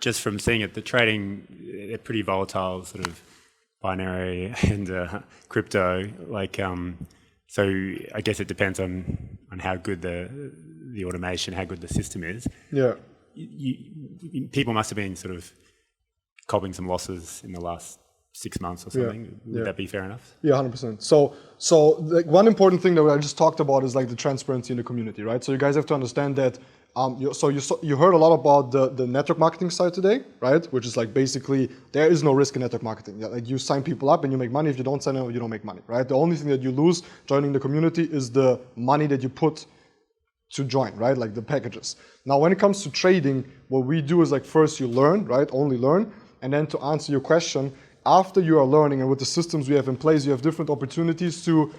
just from seeing it, the trading, they're pretty volatile, sort of binary and crypto. So I guess it depends on how good the automation, how good the system is. Yeah. People must have been sort of copping some losses in the last 6 months or something. Would that be fair enough? Yeah, 100%. So like one important thing that I just talked about is like the transparency in the community, right? So you guys have to understand that. You heard a lot about the network marketing side today, right? Which is like basically there is no risk in network marketing. Like you sign people up and you make money. If you don't sign up, you don't make money, right? The only thing that you lose joining the community is the money that you put to join, right? Like the packages. Now, when it comes to trading, what we do is like first you learn, right? Only learn, and then to answer your question, after you are learning and with the systems we have in place, you have different opportunities to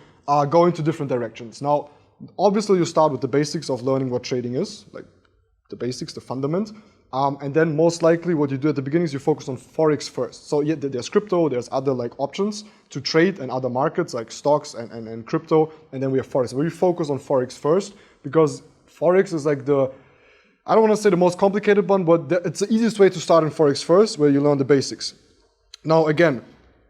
go into different directions. Now, obviously, you start with the basics of learning what trading is, like the basics, the fundament. And then most likely what you do at the beginning is you focus on Forex first. So yeah, there's crypto, there's other like options to trade and other markets like stocks and crypto. And then we have Forex. We focus on Forex first because Forex is like I don't want to say the most complicated one, but it's the easiest way to start in Forex first where you learn the basics. Now, again,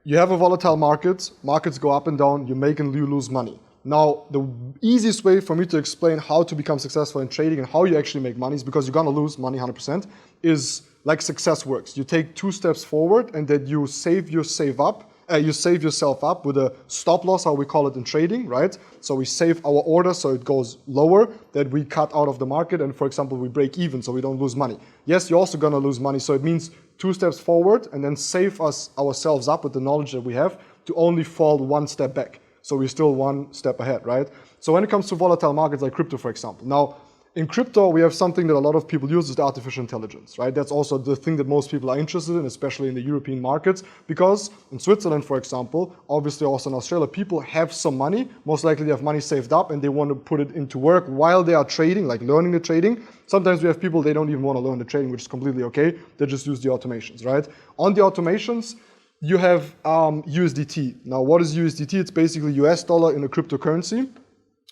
you have a volatile market, markets go up and down, you make and you lose money. Now, the easiest way for me to explain how to become successful in trading and how you actually make money is because you're going to lose money 100%, is like success works. You take 2 steps forward and then you save yourself up with a stop loss, how we call it in trading, right? So we save our order so it goes lower, that we cut out of the market, and for example, we break even so we don't lose money. Yes, you're also going to lose money, so it means 2 steps forward and then save ourselves up with the knowledge that we have to only fall 1 step back. So we're still 1 step ahead, right? So when it comes to volatile markets like crypto, for example. Now, in crypto, we have something that a lot of people use is the artificial intelligence, right? That's also the thing that most people are interested in, especially in the European markets, because in Switzerland, for example, obviously also in Australia, people have some money. Most likely they have money saved up and they want to put it into work while they are trading, like learning the trading. Sometimes we have people, they don't even want to learn the trading, which is completely okay. They just use the automations, right? On the automations, you have USDT. Now, what is USDT? It's basically US dollar in a cryptocurrency.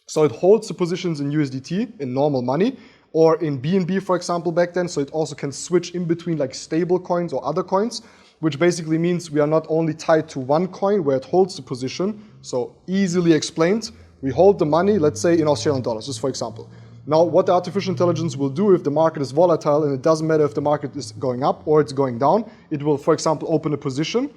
So it holds the positions in USDT, in normal money, or in BNB, for example, back then. So it also can switch in between like stable coins or other coins, which basically means we are not only tied to one coin where it holds the position. So easily explained, we hold the money, let's say in Australian dollars, just for example. Now, what the artificial intelligence will do if the market is volatile, and it doesn't matter if the market is going up or it's going down, it will, for example, open a position,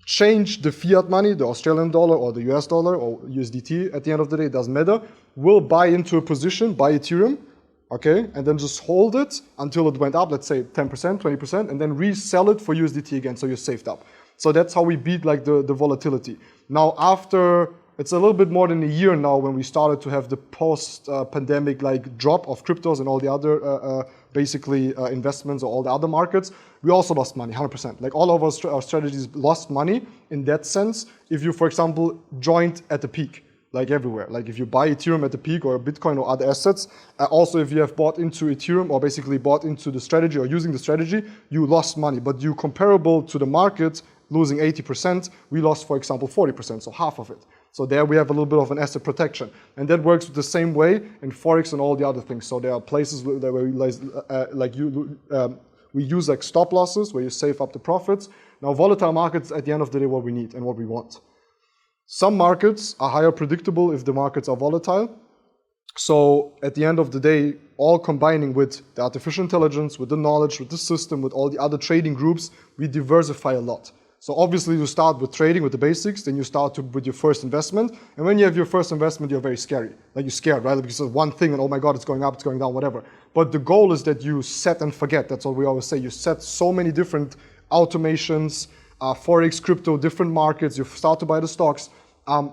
change the fiat money, the Australian dollar or the US dollar or USDT, at the end of the day, it doesn't matter, will buy into a position, buy Ethereum, okay, and then just hold it until it went up, let's say 10%, 20%, and then resell it for USDT again, so you're saved up. So that's how we beat like the volatility. Now, after, it's a little bit more than a year now when we started to have the post-pandemic like drop of cryptos and all the other investments or all the other markets, we also lost money, 100%. Like all of our strategies lost money in that sense. If you, for example, joined at the peak, like everywhere, like if you buy Ethereum at the peak or Bitcoin or other assets, also if you have bought into Ethereum or basically bought into the strategy or using the strategy, you lost money. But you comparable to the market, losing 80%, we lost, for example, 40%, so half of it. So there we have a little bit of an asset protection. And that works the same way in Forex and all the other things. So there are places where we use like stop losses where you save up the profits. Now, volatile markets at the end of the day what we need and what we want. Some markets are higher predictable if the markets are volatile. So at the end of the day, all combining with the artificial intelligence, with the knowledge, with the system, with all the other trading groups, we diversify a lot. So obviously you start with trading with the basics, then you start with your first investment. And when you have your first investment, you're very scary. Like you're scared, right? Because of one thing and oh my God, it's going up, it's going down, whatever. But the goal is that you set and forget. That's what we always say. You set so many different automations, Forex, crypto, different markets. You start to buy the stocks.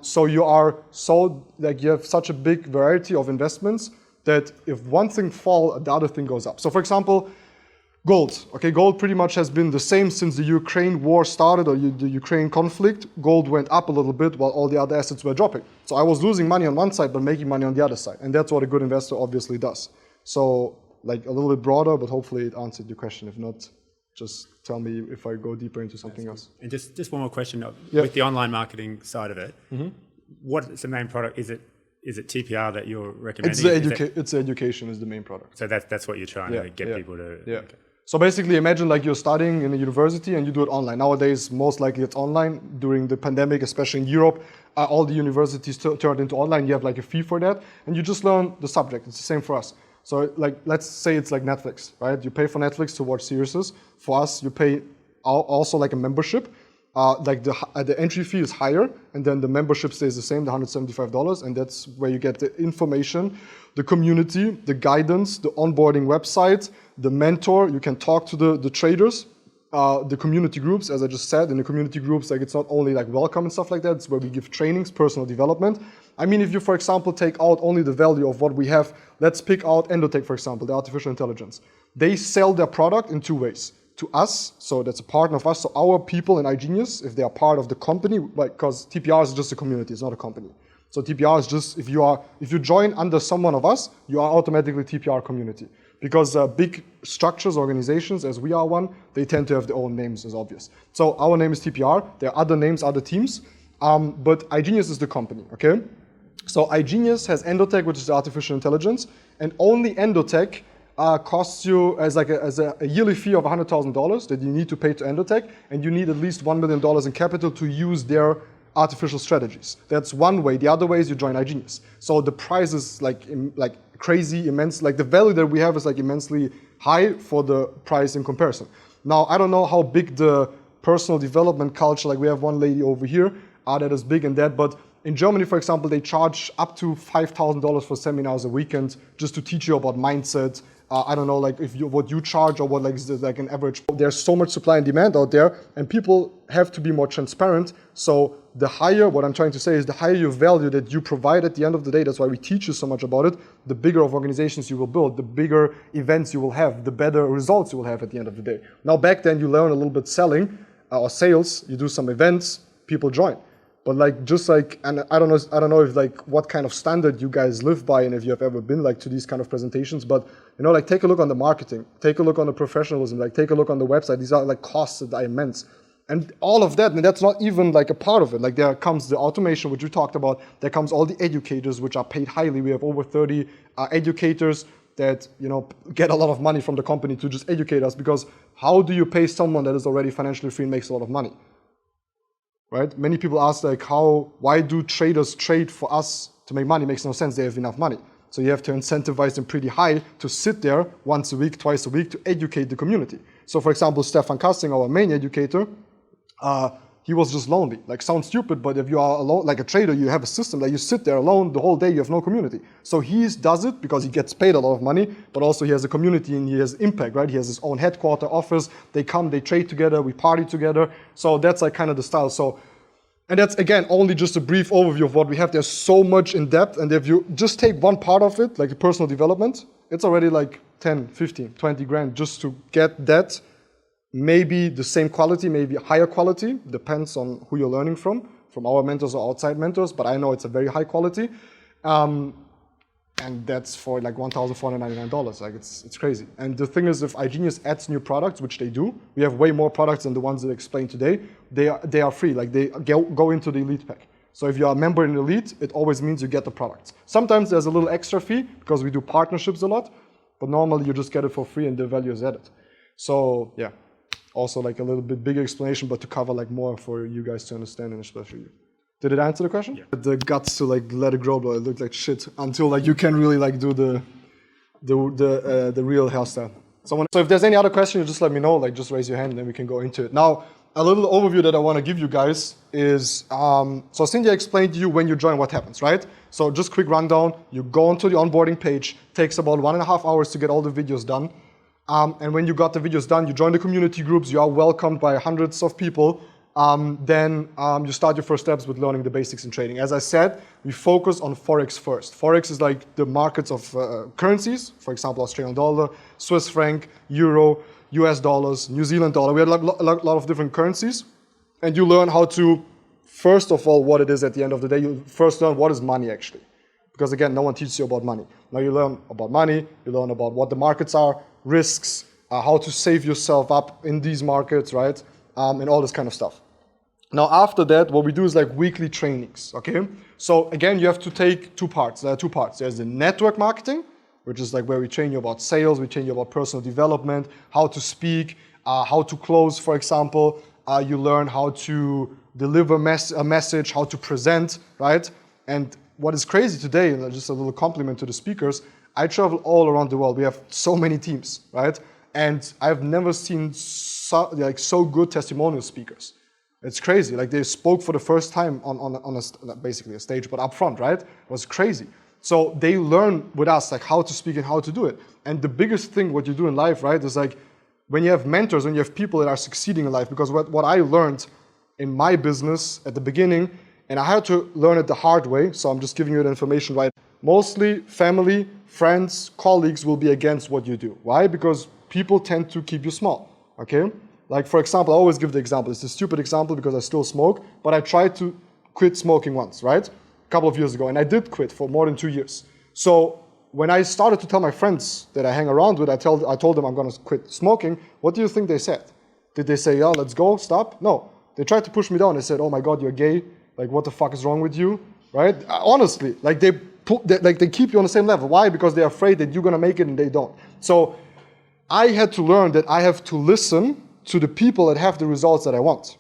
So you have such a big variety of investments that if one thing falls, the other thing goes up. So for example, gold. Okay, gold pretty much has been the same since the Ukraine war started or the Ukraine conflict. Gold went up a little bit while all the other assets were dropping. So I was losing money on one side but making money on the other side. And that's what a good investor obviously does. So like a little bit broader, but hopefully it answered your question. If not, just tell me if I go deeper into something else. And just one more question. With the online marketing side of it, what is the main product? Is it TPR that you're recommending? It's education is the main product. So that's what you're trying to get people to... Yeah. Okay. So basically, imagine like you're studying in a university and you do it online. Nowadays, most likely it's online. During the pandemic, especially in Europe, all the universities turned into online. You have like a fee for that, and you just learn the subject. It's the same for us. So like, let's say it's like Netflix, right? You pay for Netflix to watch series. For us, you pay also like a membership. Like the entry fee is higher, and then the membership stays the same, the $175, and that's where you get the information, the community, the guidance, the onboarding website, the mentor. You can talk to the traders, the community groups, as I just said. In the community groups, like it's not only like welcome and stuff like that. It's where we give trainings, personal development. I mean, if you, for example, take out only the value of what we have, let's pick out Endotech, for example, the artificial intelligence. They sell their product in two ways. To us, so that's a partner of us, so our people in iGenius, if they are part of the company, like, because TPR is just a community, it's not a company. So TPR is just, if you join under someone of us, you are automatically TPR community. Because big structures, organizations, as we are one, they tend to have their own names, as obvious. So our name is TPR, there are other names, other teams, but iGenius is the company, okay? So iGenius has Endotech, which is artificial intelligence, and only Endotech costs you as a yearly fee of $100,000 that you need to pay to Endotech, and you need at least $1 million in capital to use their artificial strategies. That's one way. The other way is you join iGenius. So the price is like crazy, immense. Like the value that we have is like immensely high for the price in comparison. Now, I don't know how big the personal development culture, like we have one lady over here that is big in that, but in Germany, for example, they charge up to $5,000 for seminars a weekend just to teach you about mindset. I don't know, like what you charge or what like an average. There's so much supply and demand out there, and people have to be more transparent. So the higher, what I'm trying to say is the higher you value that you provide at the end of the day, that's why we teach you so much about it, the bigger of organizations you will build, the bigger events you will have, the better results you will have at the end of the day. Now back then you learn a little bit selling or sales, you do some events, people join. But like, just like, and I don't know if like what kind of standard you guys live by and if you have ever been like to these kind of presentations, but you know, like take a look on the marketing, take a look on the professionalism, like take a look on the website. These are like costs that are immense. And all of that, and that's not even like a part of it. Like there comes the automation, which we talked about. There comes all the educators, which are paid highly. We have over 30 educators that, you know, get a lot of money from the company to just educate us, because how do you pay someone that is already financially free and makes a lot of money? Right? Many people ask like, why do traders trade for us to make money? It makes no sense. They have enough money. So you have to incentivize them pretty high to sit there once a week, twice a week to educate the community. So for example, Stefan Kasting, our main educator, he was just lonely. Like, sounds stupid, but if you are alone, like a trader, you have a system, like you sit there alone the whole day, you have no community. So he does it because he gets paid a lot of money, but also he has a community and he has impact, right? He has his own headquarter office. They come, they trade together, we party together. So that's like kind of the style. So, and that's again, only just a brief overview of what we have. There's so much in depth. And if you just take one part of it, like the personal development, it's already like 10, 15, 20 grand just to get that. Maybe the same quality, maybe higher quality, depends on who you're learning from our mentors or outside mentors, but I know it's a very high quality. And that's for like $1,499, like it's crazy. And the thing is, if iGenius adds new products, which they do, we have way more products than the ones that I explained today, they are free, like they go into the Elite pack. So if you're a member in Elite, it always means you get the products. Sometimes there's a little extra fee because we do partnerships a lot, but normally you just get it for free and the value is added. So yeah. Also like a little bit bigger explanation, but to cover like more for you guys to understand, and especially you. Did it answer the question? Yeah. The guts to like let it grow, but it looked like shit until like you can really like do the real hairstyle. So if there's any other question, you just let me know. Like just raise your hand, and then we can go into it. Now, a little overview that I want to give you guys is so Cynthia explained to you when you join what happens, right? So just quick rundown. You go onto the onboarding page. Takes about 1.5 hours to get all the videos done. And when you got the videos done, you join the community groups, you are welcomed by hundreds of people. Then you start your first steps with learning the basics in trading. As I said, we focus on Forex first. Forex is like the markets of currencies, for example, Australian dollar, Swiss franc, euro, US dollars, New Zealand dollar. We have a lot of different currencies. And you learn how to, first of all, what it is at the end of the day. You first learn what is money actually. Because again, no one teaches you about money. Now you learn about money, you learn about what the markets are, risks, how to save yourself up in these markets, right? And all this kind of stuff. Now after that, what we do is like weekly trainings, okay? So again, you have to take two parts. There are two parts. There's the network marketing, which is like where we train you about sales, we train you about personal development, how to speak, how to close, for example. You learn how to deliver a message, how to present, right? And what is crazy today, and just a little compliment to the speakers, I travel all around the world. We have so many teams, right? And I've never seen so good testimonial speakers. It's crazy. Like they spoke for the first time on basically a stage, but up front, right? It was crazy. So they learn with us like how to speak and how to do it. And the biggest thing what you do in life, right, is like when you have mentors, when you have people that are succeeding in life, because what I learned in my business at the beginning, and I had to learn it the hard way, so I'm just giving you the information, right? Mostly family, friends, colleagues will be against what you do. Why? Because people tend to keep you small, okay? Like for example, I always give the example, it's a stupid example because I still smoke, but I tried to quit smoking once, right? A couple of years ago, and I did quit for more than 2 years. So when I started to tell my friends that I hang around with, I told them I'm gonna quit smoking, what do you think they said? Did they say, yeah, let's go, stop? No, they tried to push me down. They said, oh my God, you're gay. Like, what the fuck is wrong with you, right? Honestly, like they keep you on the same level. Why? Because they're afraid that you're gonna make it and they don't. So I had to learn that I have to listen to the people that have the results that I want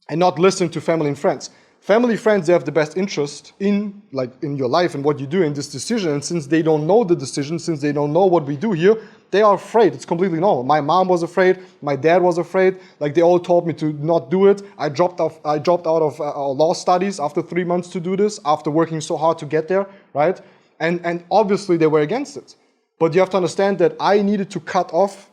and not listen to family and friends. Family, friends, they have the best interest in your life and what you do in this decision. And since they don't know the decision, since they don't know what we do here, they are afraid. It's completely normal. My mom was afraid. My dad was afraid. Like they all told me to not do it. I dropped out of law studies after 3 months to do this, after working so hard to get there, right? And obviously they were against it. But you have to understand that I needed to cut off.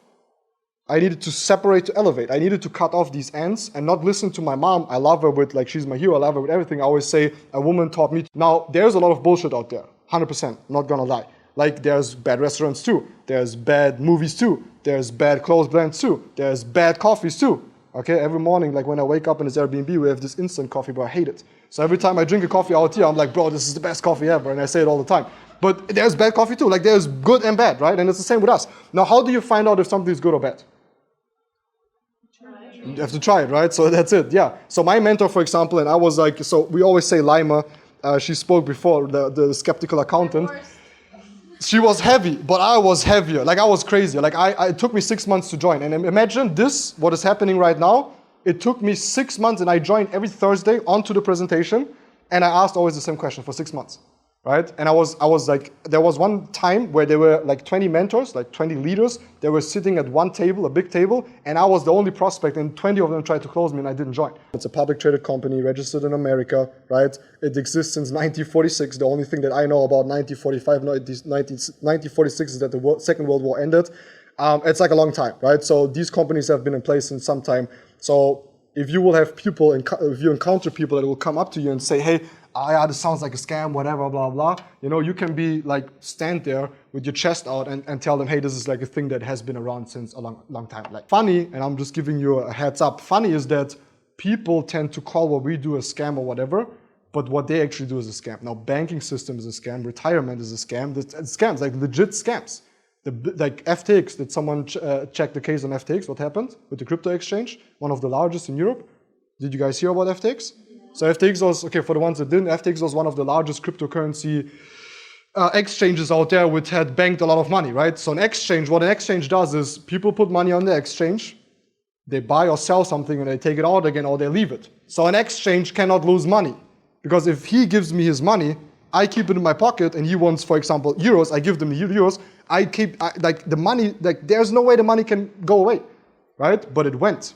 I needed to separate to elevate. I needed to cut off these ends and not listen to my mom. I love her with, like, she's my hero. I love her with everything. I always say, a woman taught me. Now, there's a lot of bullshit out there. 100%, not gonna lie. Like, there's bad restaurants too. There's bad movies too. There's bad clothes brands too. There's bad coffees too. Okay, every morning, like when I wake up in this Airbnb, we have this instant coffee, but I hate it. So every time I drink a coffee out here, I'm like, bro, this is the best coffee ever. And I say it all the time. But there's bad coffee too. Like, there's good and bad, right? And it's the same with us. Now, how do you find out if something is good or bad? You have to try it, right? So that's it, yeah. So my mentor, for example, and I was like, so we always say Lima, she spoke before, the skeptical accountant. She was heavy, but I was heavier. Like I was crazy. Like it took me 6 months to join. And imagine this, what is happening right now. It took me 6 months and I joined every Thursday onto the presentation. And I asked always the same question for 6 months. Right? And I was like, there was one time where there were like 20 mentors, like 20 leaders. They were sitting at one table, a big table, and I was the only prospect, and 20 of them tried to close me, and I didn't join. It's a public traded company, registered in America, right? It exists since 1946. The only thing that I know about 1945, 1946 is that the Second World War ended. It's like a long time, right? So these companies have been in place since some time. So if you will have people, if you encounter people that will come up to you and say, hey, yeah, this sounds like a scam, whatever, blah, blah, you know, you can be like, stand there with your chest out and tell them, hey, this is like a thing that has been around since a long time. Like funny, and I'm just giving you a heads up, funny is that people tend to call what we do a scam or whatever, but what they actually do is a scam. Now, banking system is a scam, retirement is a scam, it's scams, like legit scams. Like FTX, did someone check the case on FTX? What happened with the crypto exchange? One of the largest in Europe. Did you guys hear about FTX? So FTX was, okay, for the ones that didn't, FTX was one of the largest cryptocurrency exchanges out there which had banked a lot of money, right? So an exchange, what an exchange does is people put money on the exchange, they buy or sell something and they take it out again or they leave it. So an exchange cannot lose money because if he gives me his money, I keep it in my pocket and he wants, for example, euros, I give them the euros, like the money, like there's no way the money can go away, right? But it went.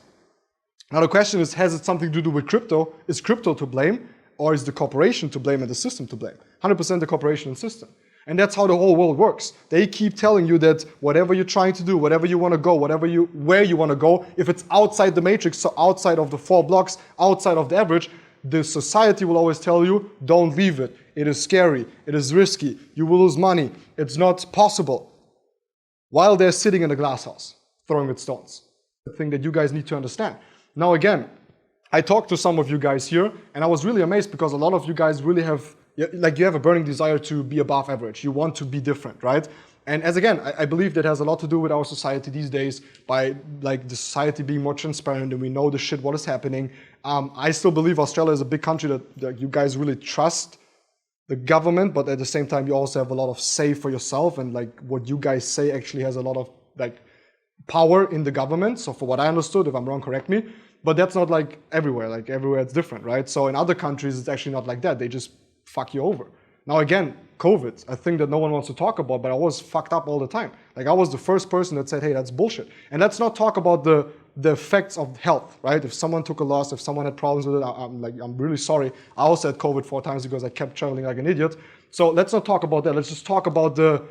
Now the question is, has it something to do with crypto? Is crypto to blame or is the corporation to blame and the system to blame? 100% the corporation and system. And that's how the whole world works. They keep telling you that whatever you're trying to do, whatever you want to go, where you want to go, if it's outside the matrix, so outside of the 4 blocks, outside of the average, the society will always tell you, don't leave it. It is scary. It is risky. You will lose money. It's not possible. While they're sitting in a glass house, throwing with stones. The thing that you guys need to understand. Now again, I talked to some of you guys here and I was really amazed because a lot of you guys really have, like you have a burning desire to be above average. You want to be different, right? And as again, I believe that has a lot to do with our society these days by like the society being more transparent and we know the shit, what is happening. I still believe Australia is a big country that you guys really trust the government, but at the same time, you also have a lot of say for yourself, and like what you guys say actually has a lot of like power in the government. So for what I understood, if I'm wrong, correct me. But that's not like everywhere. Like everywhere it's different, right? So in other countries, it's actually not like that. They just fuck you over. Now again, COVID, a thing that no one wants to talk about, but I was fucked up all the time. Like I was the first person that said, hey, that's bullshit. And let's not talk about the effects of health, right? If someone took a loss, if someone had problems with it, I'm really sorry. I also had COVID 4 times because I kept traveling like an idiot. So let's not talk about that. Let's just talk about the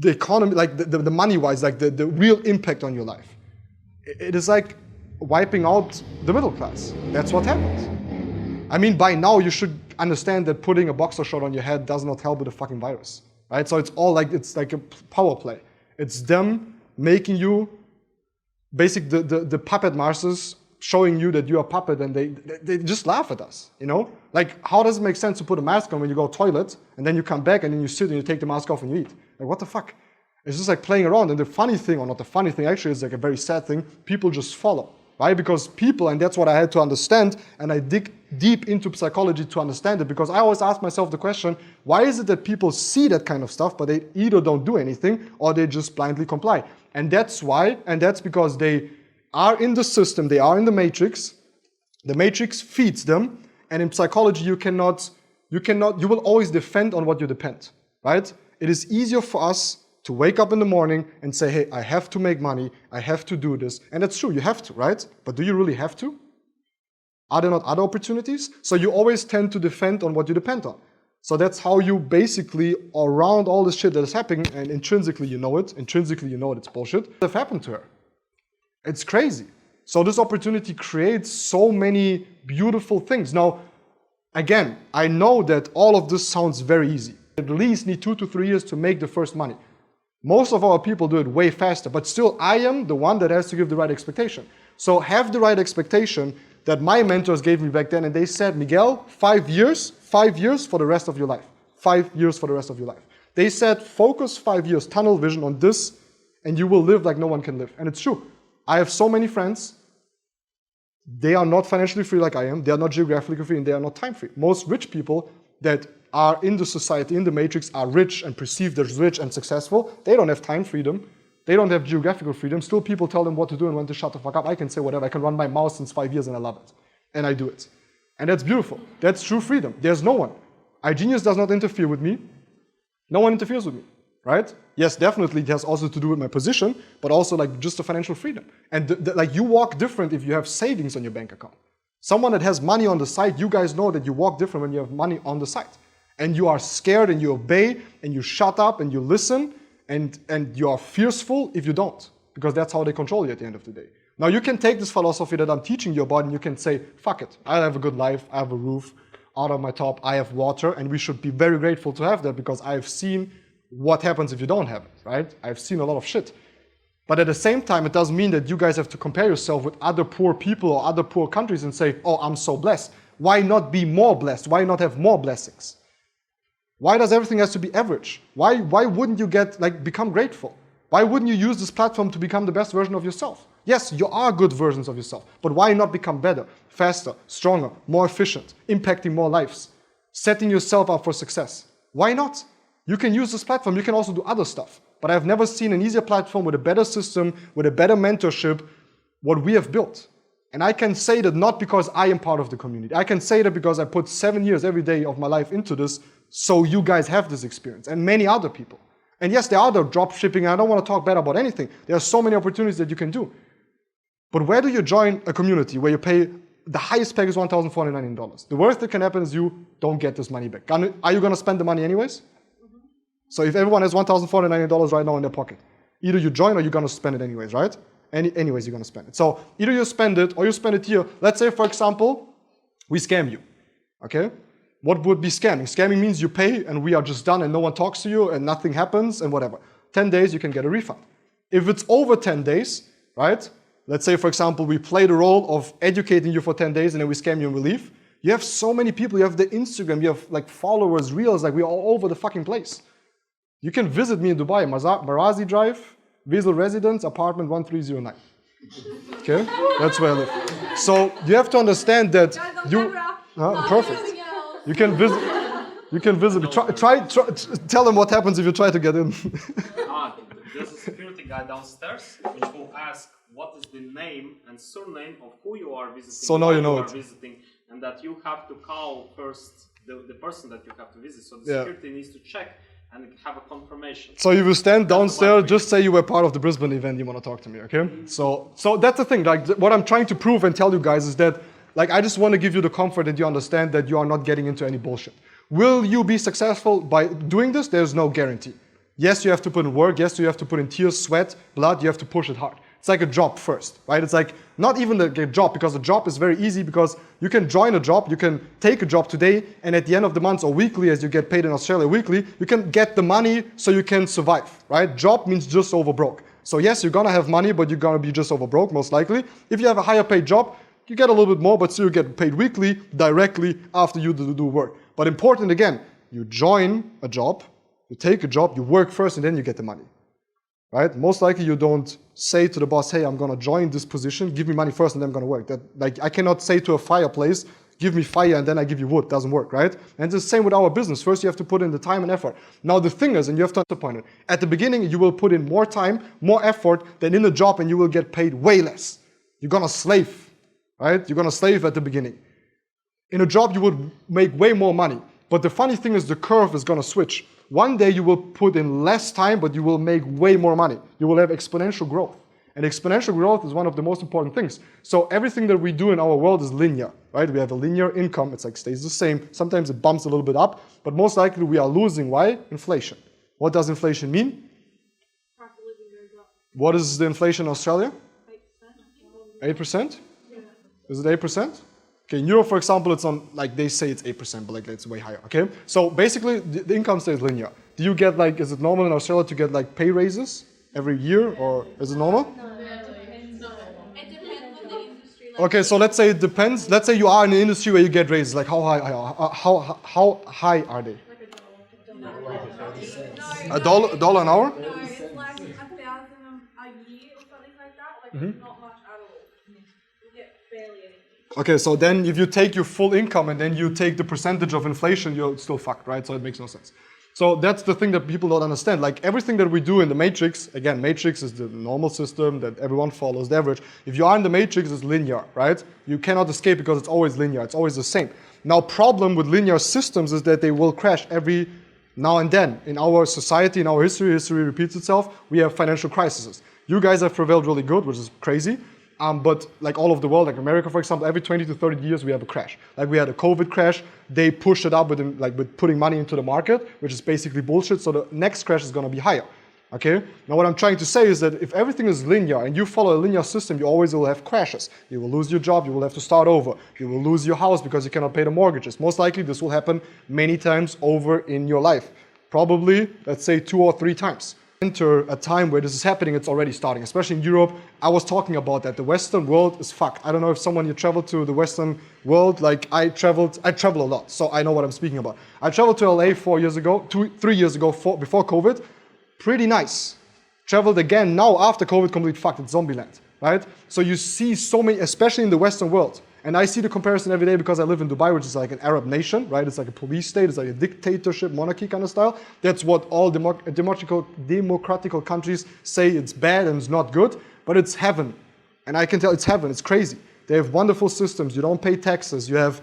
economy, like the money-wise, like the real impact on your life. It is like wiping out the middle class. That's what happens. I mean, by now you should understand that putting a boxer shot on your head does not help with the fucking virus, right? So it's all like, it's like a power play. It's them making you, basically the puppet masters showing you that you're a puppet, and they just laugh at us, you know? Like, how does it make sense to put a mask on when you go to the toilet, and then you come back, and then you sit and you take the mask off and you eat? Like, what the fuck? It's just like playing around. And the funny thing, or not the funny thing, actually, it's like a very sad thing, people just follow, right? Because people, and that's what I had to understand, and I dig deep into psychology to understand it, because I always ask myself the question, why is it that people see that kind of stuff, but they either don't do anything, or they just blindly comply? And that's why, and that's because they are in the system, they are in the matrix feeds them, and in psychology you will always defend on what you depend, right? It is easier for us to wake up in the morning and say, hey, I have to make money, I have to do this, and that's true, you have to, right? But do you really have to? Are there not other opportunities? So you always tend to defend on what you depend on. So that's how you basically, around all this shit that is happening, and intrinsically you know it's bullshit, have happened to her. It's crazy. So this opportunity creates so many beautiful things. Now, again, I know that all of this sounds very easy. At least need 2 to 3 years to make the first money. Most of our people do it way faster, but still I am the one that has to give the right expectation. So have the right expectation that my mentors gave me back then, and they said, Miguel, 5 years for the rest of your life. 5 years for the rest of your life. They said, focus 5 years, tunnel vision on this, and you will live like no one can live. And it's true. I have so many friends, they are not financially free like I am, they are not geographically free, and they are not time free. Most rich people that are in the society, in the matrix, are rich and perceived as rich and successful. They don't have time freedom. They don't have geographical freedom. Still people tell them what to do and when to shut the fuck up. I can say whatever. I can run my mouth since 5 years and I love it. And I do it. And that's beautiful. That's true freedom. There's no one. iGenius does not interfere with me. No one interferes with me, right? Yes, definitely it has also to do with my position, but also like just the financial freedom. And like you walk different if you have savings on your bank account. Someone that has money on the side, you guys know that you walk different when you have money on the side. And you are scared and you obey and you shut up and you listen and you are fearful if you don't, because that's how they control you at the end of the day. Now you can take this philosophy that I'm teaching you about and you can say, fuck it, I have a good life, I have a roof out of my top, I have water, and we should be very grateful to have that because I've seen what happens if you don't have it, right? I've seen a lot of shit. But at the same time, it doesn't mean that you guys have to compare yourself with other poor people or other poor countries and say, oh, I'm so blessed. Why not be more blessed? Why not have more blessings? Why does everything have to be average? Why wouldn't you become grateful? Why wouldn't you use this platform to become the best version of yourself? Yes, you are good versions of yourself, but why not become better, faster, stronger, more efficient, impacting more lives, setting yourself up for success? Why not? You can use this platform, you can also do other stuff, but I've never seen an easier platform with a better system, with a better mentorship, what we have built. And I can say that not because I am part of the community. I can say that because I put 7 years every day of my life into this, so you guys have this experience, and many other people. And yes, there are other drop shipping, and I don't want to talk bad about anything. There are so many opportunities that you can do. But where do you join a community where you pay, the highest pay is $1,490? The worst that can happen is you don't get this money back. Are you going to spend the money anyways? So if everyone has $1,490 right now in their pocket, either you join or you're going to spend it anyways, right? Anyways, you're going to spend it. So either you spend it or you spend it here. Let's say, for example, we scam you, okay? What would be scamming? Scamming means you pay and we are just done and no one talks to you and nothing happens and whatever. 10 days, you can get a refund. If it's over 10 days, right? Let's say, for example, we play the role of educating you for 10 days and then we scam you and we leave. You have so many people. You have the Instagram, you have like followers, reels, like we're all over the fucking place. You can visit me in Dubai, Marazi Drive, Wesel Residence, apartment 1309. Okay? That's where I live. So you have to understand that you... perfect. You You can visit me. Tell them what happens if you try to get in. There's a security guy downstairs which will ask what is the name and surname of who you are visiting. So now you know it. Visiting, and that you have to call first the person that you have to visit. So the security needs to check and have a confirmation. So if you stand downstairs, just say you were part of the Brisbane event, you want to talk to me, okay? So that's the thing, like what I'm trying to prove and tell you guys is that, like, I just want to give you the comfort that you understand that you are not getting into any bullshit. Will you be successful by doing this? There's no guarantee. Yes, you have to put in work. Yes, you have to put in tears, sweat, blood. You have to push it hard. It's like a job first, right? It's like not even the job, because the job is very easy because you can join a job, you can take a job today, and at the end of the month or weekly, as you get paid in Australia weekly, you can get the money so you can survive, right? Job means just over broke. So yes, you're gonna have money, but you're gonna be just over broke most likely. If you have a higher paid job, you get a little bit more, but still you get paid weekly directly after you do work. But important again, you join a job, you take a job, you work first, and then you get the money. Right? Most likely you don't say to the boss, hey, I'm gonna join this position, give me money first and then I'm gonna work. That, like, I cannot say to a fireplace, give me fire and then I give you wood. Doesn't work, right? And it's the same with our business. First you have to put in the time and effort. Now the thing is, and you have to disappoint it, at the beginning you will put in more time, more effort than in a job, and you will get paid way less. You're gonna slave, right? You're gonna slave at the beginning. In a job you would make way more money. But the funny thing is the curve is gonna switch. One day you will put in less time, but you will make way more money. You will have exponential growth. And exponential growth is one of the most important things. So everything that we do in our world is linear, right? We have a linear income. It's like stays the same. Sometimes it bumps a little bit up, but most likely we are losing. Why? Inflation. What does inflation mean? What is the inflation in Australia? 8%? Yeah. Is it 8%? Okay, in Europe, for example, it's on, like, they say it's 8%, but like it's way higher, okay? So basically, the income stays linear. Do you get, like, is it normal in Australia to get, like, pay raises every year, or is it normal? No, it depends on the industry. Okay, so let's say it depends. Let's say you are in an industry where you get raises. Like, how high are they? Like $1 an hour? No, it's like 1,000 a year or something like that. Like, not much at all. You get barely anything. Okay, so then if you take your full income and then you take the percentage of inflation, you're still fucked, right? So it makes no sense. So that's the thing that people don't understand. Like everything that we do in the matrix, again, matrix is the normal system that everyone follows, the average. If you are in the matrix, it's linear, right? You cannot escape because it's always linear. It's always the same. Now, problem with linear systems is that they will crash every now and then. In our society, in our history repeats itself. We have financial crises. You guys have prevailed really good, which is crazy. But like all of the world, like America, for example, every 20 to 30 years we have a crash. Like we had a COVID crash, they pushed it up with putting money into the market, which is basically bullshit. So the next crash is going to be higher. Okay. Now what I'm trying to say is that if everything is linear and you follow a linear system, you always will have crashes. You will lose your job. You will have to start over. You will lose your house because you cannot pay the mortgages. Most likely this will happen many times over in your life. Probably, let's say 2 or 3 times. Enter a time where this is happening, it's already starting, especially in Europe. I was talking about that. The Western world is fucked. I don't know if you traveled to the Western world, like I travel a lot, so I know what I'm speaking about. I traveled to LA 3 years ago, before COVID. Pretty nice. Traveled again now after COVID, complete fucked. It's zombie land, right? So you see so many, especially in the Western world. And I see the comparison every day because I live in Dubai, which is like an Arab nation, right? It's like a police state, it's like a dictatorship, monarchy kind of style. That's what all democratical countries say it's bad and it's not good, but it's heaven. And I can tell it's heaven, it's crazy. They have wonderful systems, you don't pay taxes, you have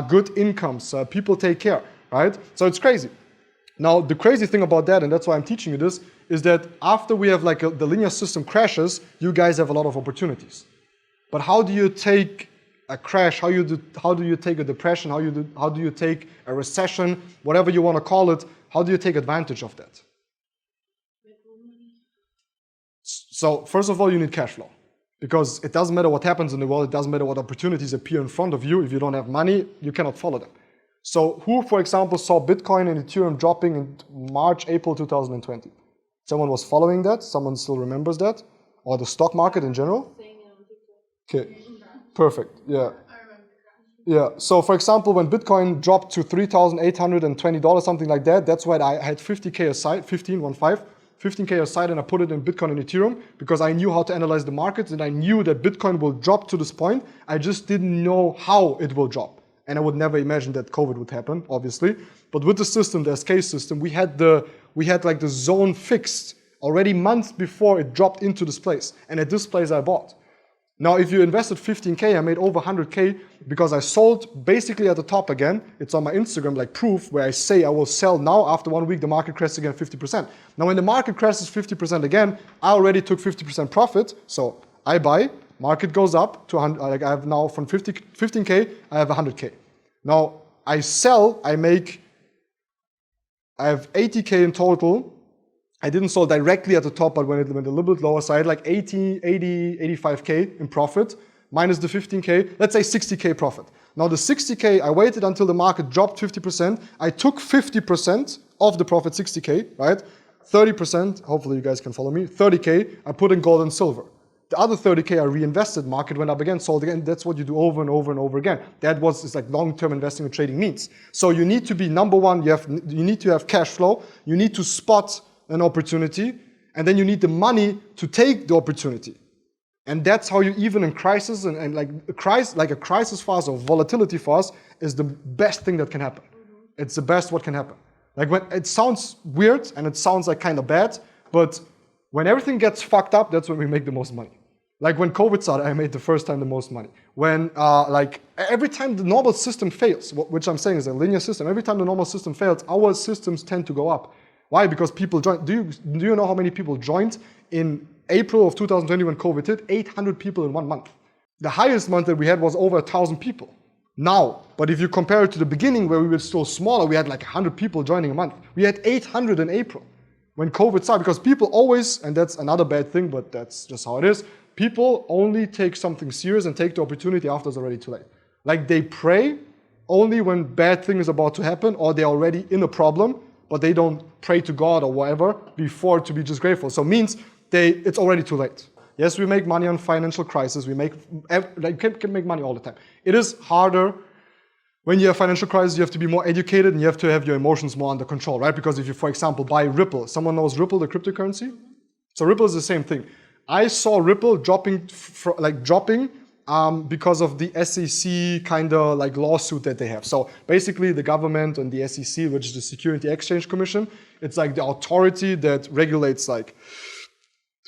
good incomes, people take care, right? So it's crazy. Now, the crazy thing about that, and that's why I'm teaching you this, is that after we have like the linear system crashes, you guys have a lot of opportunities. But how do you take a crash, how do you take a depression, how do you take a recession, whatever you want to call it, how do you take advantage of that? So first of all, you need cash flow. Because it doesn't matter what happens in the world, it doesn't matter what opportunities appear in front of you, if you don't have money, you cannot follow them. So who, for example, saw Bitcoin and Ethereum dropping in March, April 2020? Someone was following that? Someone still remembers that? Or the stock market in general? Okay. Perfect, yeah. Yeah, so for example, when Bitcoin dropped to $3,820, something like that, that's why I had 50K aside, 15K aside, and I put it in Bitcoin and Ethereum because I knew how to analyze the markets and I knew that Bitcoin will drop to this point. I just didn't know how it will drop. and I would never imagine that COVID would happen, obviously. But with the system, the SK system, we had like the zone fixed already months before it dropped into this place. And at this place I bought. Now, if you invested 15K, I made over 100K because I sold basically at the top again. It's on my Instagram, like proof, where I say I will sell now. After 1 week, the market crashes again 50%. Now, when the market crashes 50% again, I already took 50% profit. So I buy, market goes up to 100, like I have now from 15K, I have 100K. Now, I sell, I have 80K in total. I didn't sell directly at the top, but when it went a little bit lower, so I had like 80, 85K in profit, minus the 15K, let's say 60K profit. Now the 60K, I waited until the market dropped 50%. I took 50% of the profit, 60K, right? 30%, hopefully you guys can follow me, 30K, I put in gold and silver. The other 30K I reinvested, market went up again, sold again. That's what you do over and over and over again. It's like long-term investing and trading means. So you need to be number one, you need to have cash flow, you need to spot an opportunity, and then you need the money to take the opportunity. And that's how you, even in crisis, and like a crisis for us or volatility for us is the best thing that can happen. It's the best what can happen. Like when it sounds weird and it sounds like kind of bad, but when everything gets fucked up, that's when we make the most money. Like when COVID started, I made the first time the most money. When like every time the normal system fails, which I'm saying is a linear system, every time the normal system fails, our systems tend to go up. Why? Because people joined. Do you know how many people joined in April of 2020 when COVID hit? 800 people in 1 month. The highest month that we had was over 1,000 people. Now, but if you compare it to the beginning where we were still smaller, we had like 100 people joining a month. We had 800 in April when COVID started, because people always, and that's another bad thing, but that's just how it is, people only take something serious and take the opportunity after it's already too late. Like they pray only when bad thing is about to happen or they're already in a problem, but they don't pray to God or whatever before to be just grateful. So it means it's already too late. Yes, we make money on financial crisis. We can make money all the time. It is harder when you have financial crisis. You have to be more educated and you have to have your emotions more under control, right? Because if you, for example, buy Ripple, someone knows Ripple, the cryptocurrency? So Ripple is the same thing. I saw Ripple dropping because of the SEC kind of like lawsuit that they have. So basically the government and the SEC, which is the Security Exchange Commission, it's like the authority that regulates like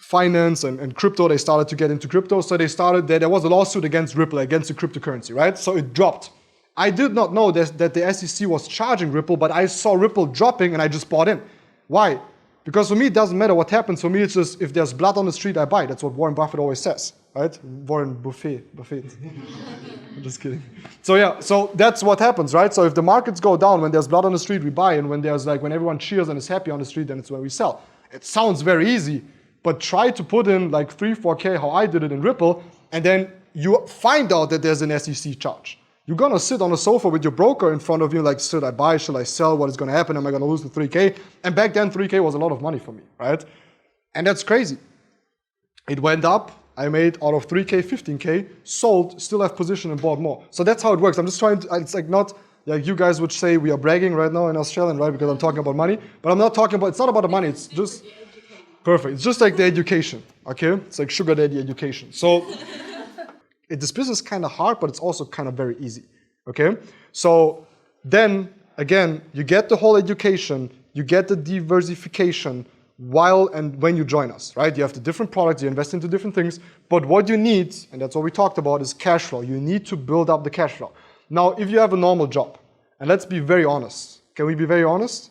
finance and crypto. They started to get into crypto. So there was a lawsuit against Ripple, against the cryptocurrency, right? So it dropped. I did not know that the SEC was charging Ripple, but I saw Ripple dropping and I just bought in. Why? Because for me, it doesn't matter what happens. For me, it's just if there's blood on the street, I buy. That's what Warren Buffett always says. Right? Warren Buffett. I'm just kidding. So yeah, so that's what happens, right? So if the markets go down, when there's blood on the street, we buy, and when everyone cheers and is happy on the street, then it's when we sell. It sounds very easy, but try to put in like 3-4K, how I did it in Ripple, and then you find out that there's an SEC charge. You're gonna sit on a sofa with your broker in front of you, like, should I buy, should I sell, what is gonna happen, am I gonna lose the 3K? And back then, 3K was a lot of money for me, right? And that's crazy. It went up. I made out of 3K, 15K, sold, still have position and bought more. So that's how it works. I'm just trying to, it's like not, like you guys would say we are bragging right now in Australia, right? Because I'm talking about money, but I'm not talking about, it's not about the money, it's just, perfect. It's just like the education, okay? It's like sugar daddy education. So this business is kind of hard, but it's also kind of very easy, okay? So then, again, you get the whole education, you get the diversification, while and when you join us, right? You have the different products, you invest into different things, but what you need, and that's what we talked about, is cash flow. You need to build up the cash flow. Now, if you have a normal job, and let's be very honest, can we be very honest?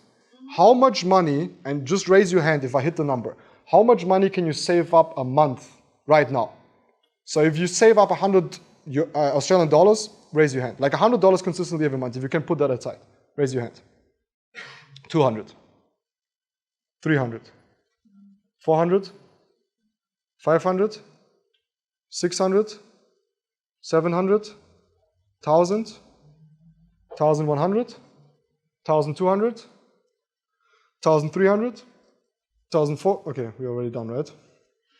How much money, and just raise your hand if I hit the number, how much money can you save up a month right now? So if you save up 100 Australian dollars, raise your hand. Like $100 consistently every month, if you can put that aside, raise your hand. 200. 300, 400, 500, 600, 700, 1,000, 1,100, 1,200, 1,300, 1,400. Okay, we're already done, right?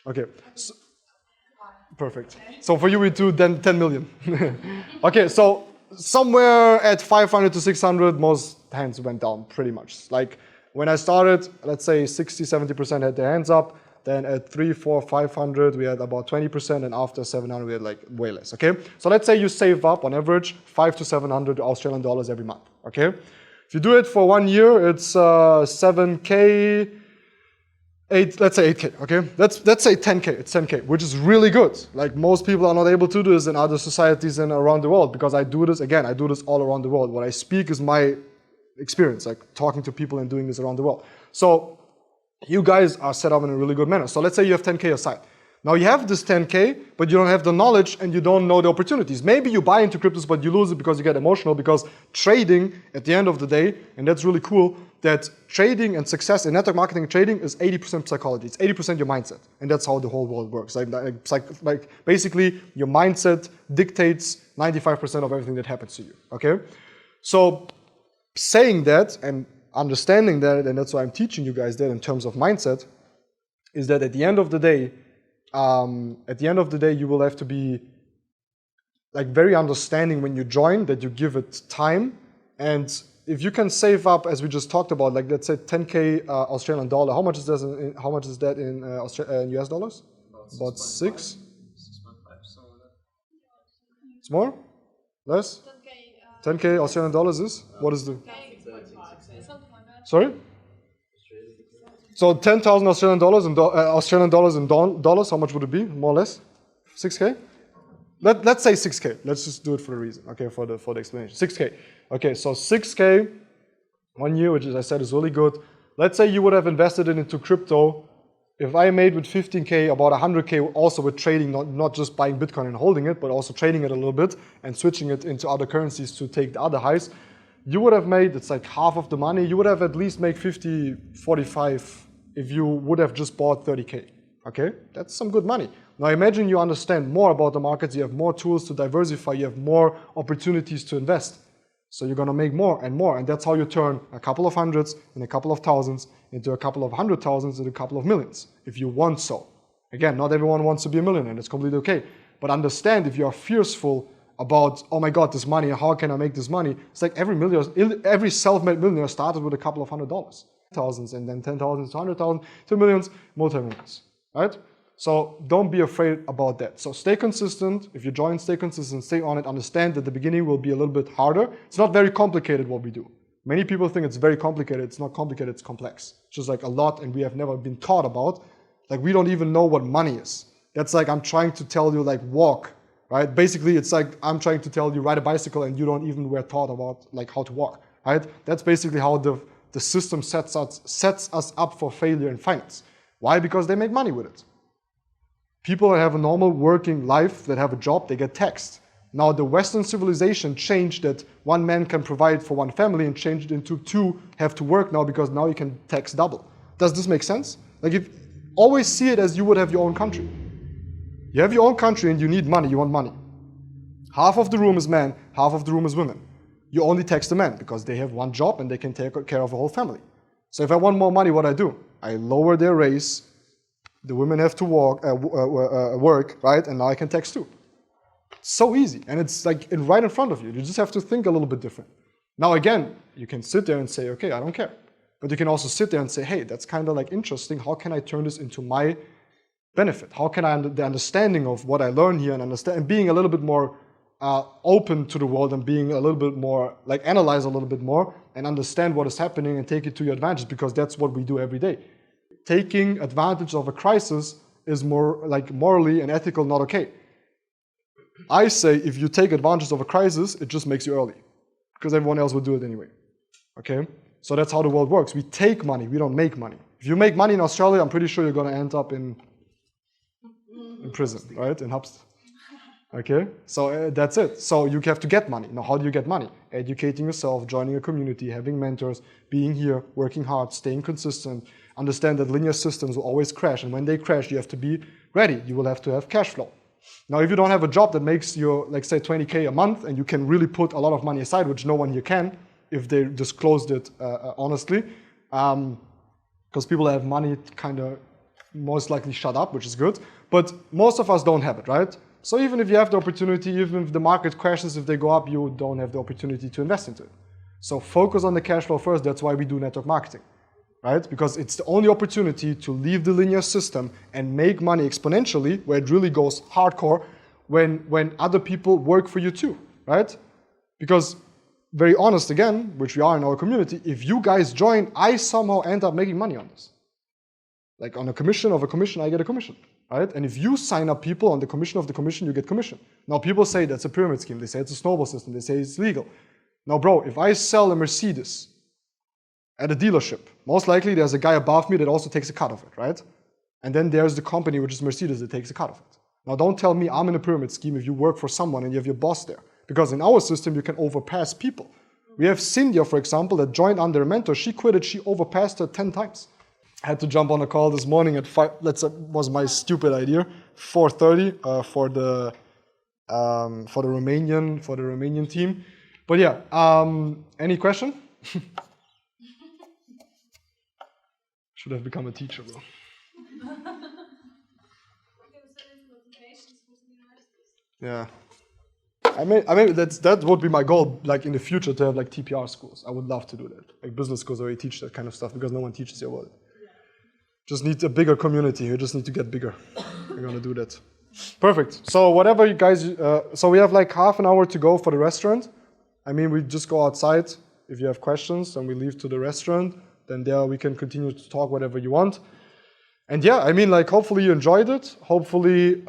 Okay, so, perfect. So for you, we do then 10 million. Okay, so somewhere at 500 to 600, most hands went down pretty much. Like when I started, let's say 60, 70% had their hands up. Then at 3, 4, 500, we had about 20%, and after 700, we had like way less, okay? So let's say you save up on average 5 to 700 Australian dollars every month, okay? If you do it for 1 year, it's 7K, let's say 8K, okay? Let's say 10K, it's 10K, which is really good. Like most people are not able to do this in other societies and around the world, because I do this, again, I do this all around the world. What I speak is my experience, like talking to people and doing this around the world. So you guys are set up in a really good manner. So let's say you have 10K aside. Now you have this 10K, but you don't have the knowledge and you don't know the opportunities. Maybe you buy into cryptos, but you lose it because you get emotional, because trading at the end of the day, and that's really cool, that trading and success in network marketing and trading is 80% psychology. It's 80% your mindset. And that's how the whole world works. Like basically your mindset dictates 95% of everything that happens to you, okay? So saying that and understanding that, and that's why I'm teaching you guys that in terms of mindset, is that at the end of the day, you will have to be like very understanding when you join, that you give it time. And if you can save up, as we just talked about, like let's say 10K Australian dollar, how much is that in US dollars? About 6? 6.5, so It's more? Less? 10K Australian dollars is? What is the? Sorry? So 10,000 Australian dollars in dollars, how much would it be? More or less? 6K? Let's say 6K. Let's just do it for a reason, okay, for the explanation. 6K. Okay, so 6K, 1 year, which as I said is really good. Let's say you would have invested it into crypto. If I made with 15K about 100K also with trading, not just buying Bitcoin and holding it, but also trading it a little bit and switching it into other currencies to take the other highs, you would have made, it's like half of the money, you would have at least made 50, 45 if you would have just bought 30K, okay? That's some good money. Now imagine you understand more about the markets, you have more tools to diversify, you have more opportunities to invest. So you're gonna make more, and that's how you turn a couple of hundreds and a couple of thousands into a couple of 100,000s and a couple of millions, if you want so. Again, not everyone wants to be a millionaire, that's completely okay. But understand, if you are fearful about, oh my God, this money, how can I make this money? It's like every self-made millionaire started with a couple of $100s. Thousands, and then 10,000 to 100,000 to millions, multi-millions, right? So don't be afraid about that. So stay consistent. If you join, stay consistent, stay on it. Understand that the beginning will be a little bit harder. It's not very complicated what we do. Many people think it's very complicated. It's not complicated, it's complex. It's just like a lot, and we have never been taught about. Like we don't even know what money is. That's like I'm trying to tell you like walk, right? Basically, it's like I'm trying to tell you ride a bicycle and you don't even were taught about like how to walk, right? That's basically how the system sets us up for failure in finance. Why? Because they make money with it. People that have a normal working life, that have a job, they get taxed. Now the Western civilization changed that one man can provide for one family and changed it into two have to work now, because now you can tax double. Does this make sense? Like if always see it as you would have your own country. You have your own country and you need money, you want money. Half of the room is men, half of the room is women. You only tax the men because they have one job and they can take care of a whole family. So if I want more money, what I do? I lower their raise, the women have to work, right? And now I can tax too. It's so easy, and it's like right in front of you. You just have to think a little bit different. Now again, you can sit there and say, okay, I don't care. But you can also sit there and say, hey, that's kind of like interesting. How can I turn this into my benefit? How can I, the understanding of what I learn here and understand, and being a little bit more open to the world and being a little bit more, like analyze a little bit more and understand what is happening and take it to your advantage, because that's what we do every day. Taking advantage of a crisis is more like morally and ethical not okay. I say if you take advantage of a crisis, it just makes you early, because everyone else will do it anyway, okay? So that's how the world works. We take money, we don't make money. If you make money in Australia, I'm pretty sure you're gonna end up in prison, right? In Hubst. Okay, so that's it. So you have to get money. Now, how do you get money? Educating yourself, joining a community, having mentors, being here, working hard, staying consistent. Understand that linear systems will always crash, and when they crash, you have to be ready. You will have to have cash flow. Now, if you don't have a job that makes you, like say, 20K a month, and you can really put a lot of money aside, which no one here can, if they disclosed it honestly, because people that have money kind of most likely shut up, which is good, but most of us don't have it, right? So even if you have the opportunity, even if the market crashes, if they go up, you don't have the opportunity to invest into it. So focus on the cash flow first. That's why we do network marketing. right? Because it's the only opportunity to leave the linear system and make money exponentially, where it really goes hardcore when other people work for you too, right? Because very honest again, which we are in our community, if you guys join, I somehow end up making money on this. Like on a commission of a commission, I get a commission, right? And if you sign up people on the commission of the commission, you get commission. Now people say that's a pyramid scheme. They say it's a snowball system. They say it's legal. Now bro, if I sell a Mercedes at a dealership, most likely there's a guy above me that also takes a cut of it, right? And then there's the company, which is Mercedes, that takes a cut of it. Now don't tell me I'm in a pyramid scheme if you work for someone and you have your boss there. Because in our system, you can overpass people. We have Cynthia, for example, that joined under a mentor. She quitted, she overpassed her 10 times. I had to jump on a call this morning at 5, was my stupid idea, 4:30 for the Romanian team. But yeah, any question? Should have become a teacher, bro. Yeah. I mean that would be my goal, like in the future, to have like TPR schools. I would love to do that. Like business schools already teach that kind of stuff because no one teaches you about it. Just need a bigger community. You just need to get bigger. We're gonna do that. Perfect. So whatever you guys, so we have like half an hour to go for the restaurant. I mean, we just go outside. If you have questions, then we leave to the restaurant. Then there we can continue to talk whatever you want. And yeah, I mean, like hopefully you enjoyed it. Hopefully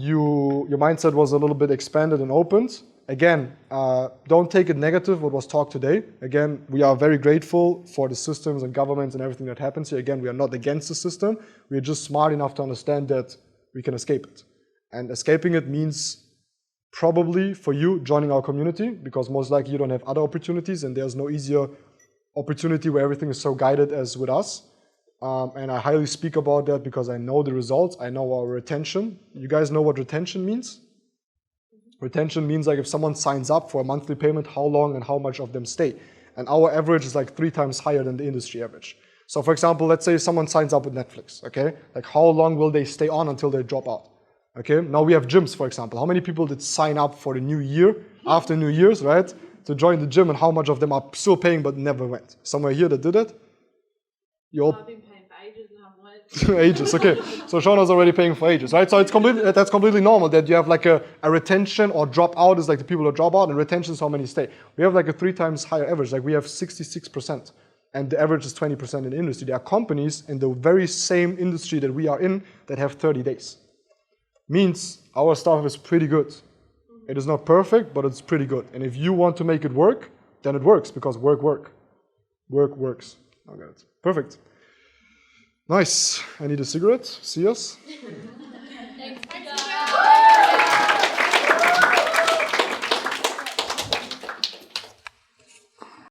your mindset was a little bit expanded and opened. Again, don't take it negative what was talked today. Again, we are very grateful for the systems and governments and everything that happens here. Again, we are not against the system. We are just smart enough to understand that we can escape it. And escaping it means probably for you joining our community, because most likely you don't have other opportunities and there's no easier opportunity where everything is so guided as with us. And I highly speak about that because I know the results. I know our retention. You guys know what retention means? Retention means like if someone signs up for a monthly payment, how long and how much of them stay. And our average is like 3 times higher than the industry average. So for example, let's say someone signs up with Netflix, okay? Like how long will they stay on until they drop out? Okay, now we have gyms, for example. How many people did sign up for the new year, after New Year's, right? To join the gym, and how much of them are still paying but never went? Somewhere here that did it? I've been paying for ages and I haven't went. Ages, okay. So Shauna's already paying for ages, right? So it's that's completely normal that you have like a retention, or drop out is like the people who drop out, and retention is how many stay. We have like a 3 times higher average, like we have 66%, and the average is 20% in the industry. There are companies in the very same industry that we are in that have 30 days. Means our stuff is pretty good. It is not perfect, but it's pretty good. And if you want to make it work, then it works, because work works. I got it. Perfect. Nice. I need a cigarette. See us. Thanks.